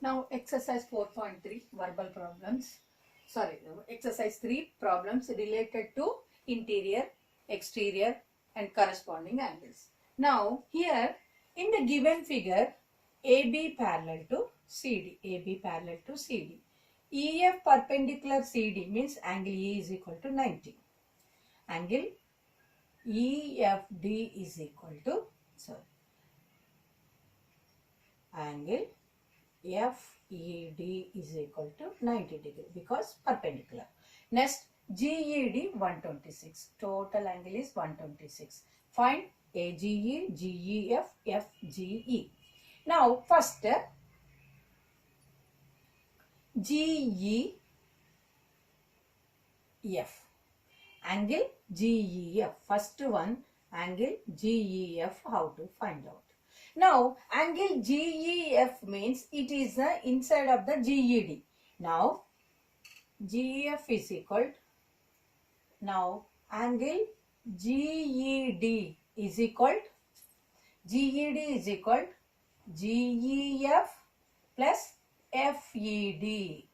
Now exercise 4.3 verbal problems. Exercise 3 problems related to interior, exterior and corresponding angles. Now here in the given figure, AB parallel to CD, AB parallel to CD. EF perpendicular CD means angle E is equal to 90. Angle EFD is equal to, angle FED is equal to 90 degree because perpendicular. Next, GED 126. Total angle is 126. Find AGE, GEF, FGE. Now, first GEF. Angle GEF. First one, angle GEF. How to find out? Now, angle GEF means it is the inside of the GED. Now, GEF is equal. Now, angle GED is equal. GED is equal GEF plus FED.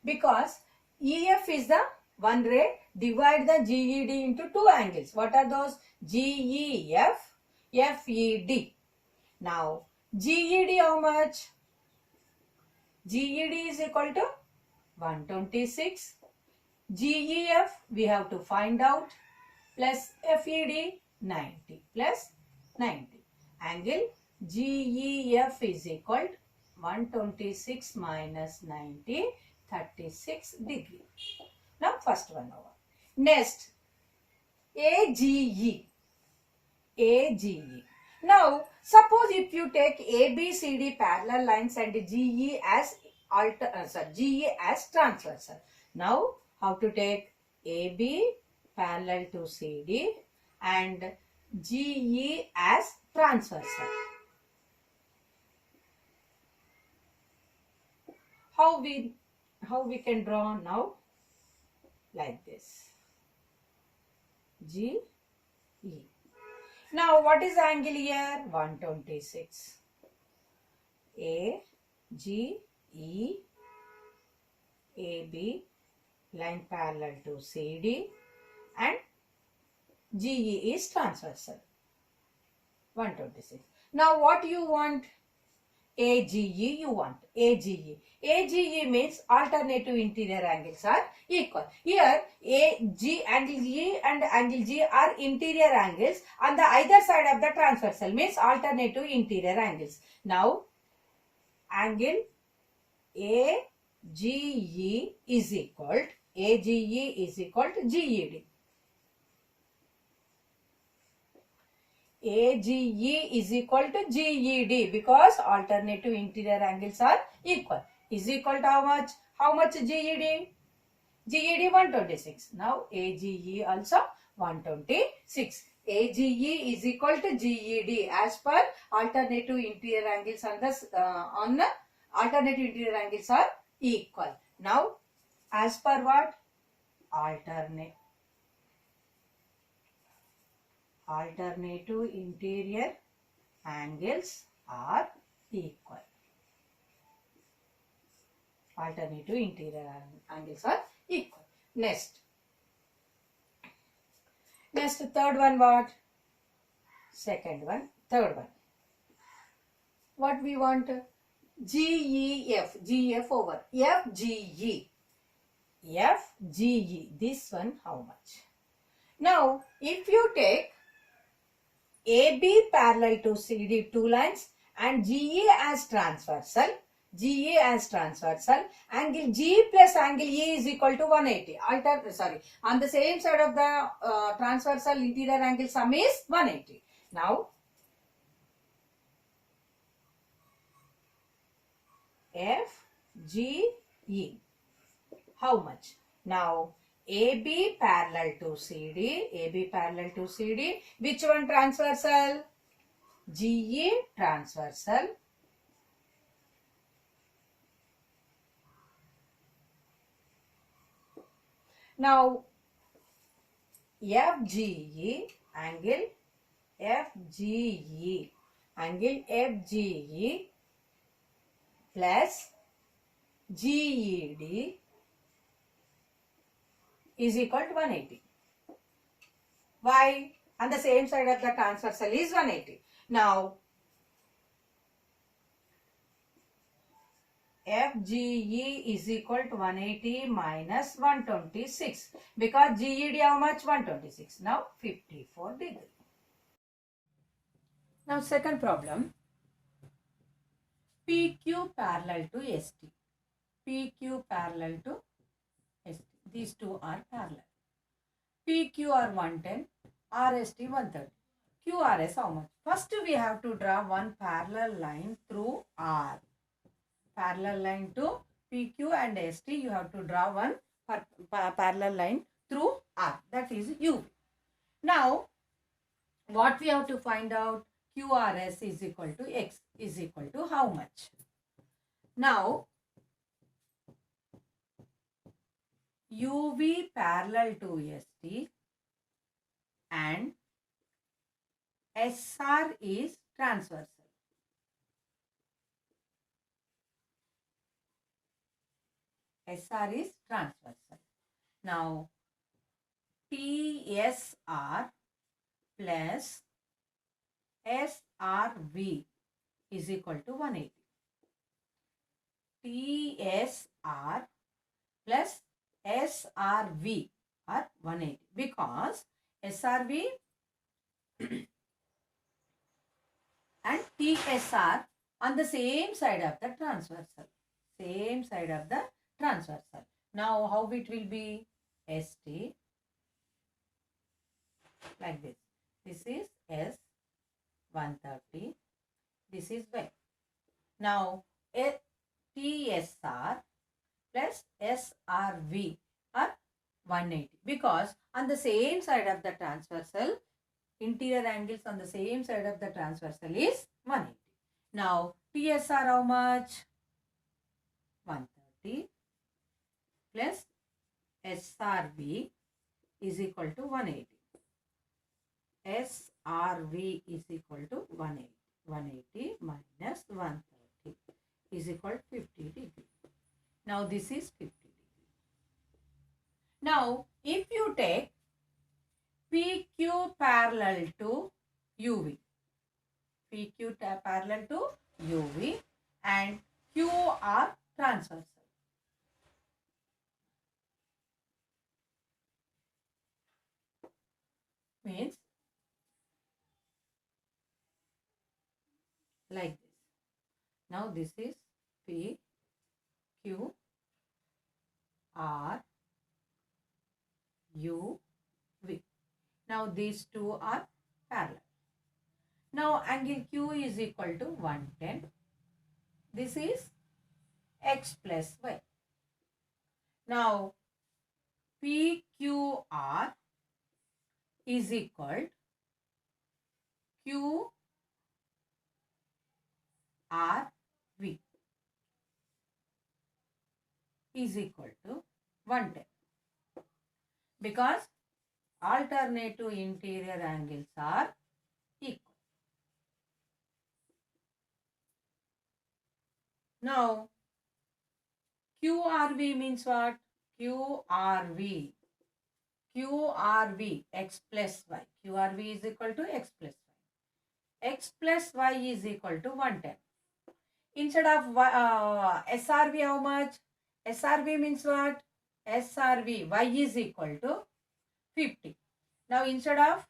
Because EF is the one ray, divide the GED into two angles. What are those? GEF, FED. Now, GED how much? GED is equal to 126. GEF we have to find out, plus FED 90 plus 90. Angle GEF is equal to 126 minus 90, 36 degree. Now first one over. Next, AGE. AGE. Now suppose if you take ABCD parallel lines and GE as GE as transversal. Now how to take AB parallel to CD and GE as transversal. How we can draw now? Like this. GE. Now what is the angle here? 126. AGE AB line parallel to CD and GE is transversal. 126. Now what you want? AGE you want. AGE. AGE means alternative interior angles are equal. Here angle E and angle G are interior angles on the either side of the transversal means alternative interior angles. Now angle AGE is equal to GED. AGE is equal to GED because alternative interior angles are equal. Is equal to how much? How much GED? GED 126. Now AGE also 126. AGE is equal to GED as per alternative interior angles on the alternative interior angles are equal. Now as per what? Alternative interior angles are equal. Alternative interior angles are equal. Next, third one what? Second one, third one. What we want? GEF. GEF over FGE. FGE. This one how much? Now, if you take AB parallel to CD two lines and GE as transversal, angle G plus angle E is equal to 180. On the same side of the transversal interior angle sum is 180. Now, FGE. How much? Now, AB parallel to CD, which one transversal? GE transversal. Now, FGE, angle FGE plus GED is equal to 180. Why? On the same side of the transversal is 180. Now, FGE is equal to 180 minus 126 because GED how much? 126. Now 54 degree. Now second problem. PQ parallel to ST. PQ parallel to ST. These two are parallel. PQ are 110, RST 130. QRS how much? First we have to draw one parallel line through R. Parallel line to PQ and ST, you have to draw one parallel line through R, that is UV. Now, what we have to find out? QRS is equal to X is equal to how much? Now, UV parallel to ST and SR is transversal. SR is transversal. Now, TSR plus SRV is equal to 180. TSR plus SRV are 180 because SRV and TSR on the same side of the transversal. Same side of the transversal. Now, how it will be? ST like this. This is S 130. This is Y. Now, TSR plus SRV are 180 because on the same side of the transversal, interior angles on the same side of the transversal is 180. Now, TSR how much? 130 plus SRV is equal to 180. SRV is equal to 180. 180 minus 130 is equal to 50 degree. Now, this is 50 degree. Now, if you take PQ parallel to UV, PQ parallel to UV and QR transversal. Means like this. Now this is P, Q, R, U, V. Now these two are parallel. Now angle Q is equal to 110. This is X plus Y. Now PQR is equal Q RV is equal to 110 because alternative interior angles are equal. Now, QRV means what? QRV. QRV, X plus Y. QRV is equal to X plus Y. X plus Y is equal to 110. Instead of SRV, how much? SRV means what? SRV, Y is equal to 50. Now, instead of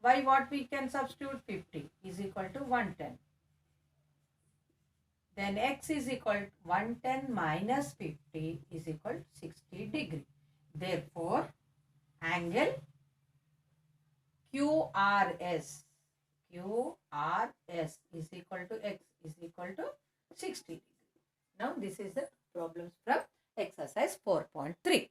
Y, what we can substitute? 50 is equal to 110. Then X is equal to 110 minus 50 is equal to 60 degree. Therefore, angle QRS is equal to X is equal to 60 degree. Now, this is the problems from exercise 4.3.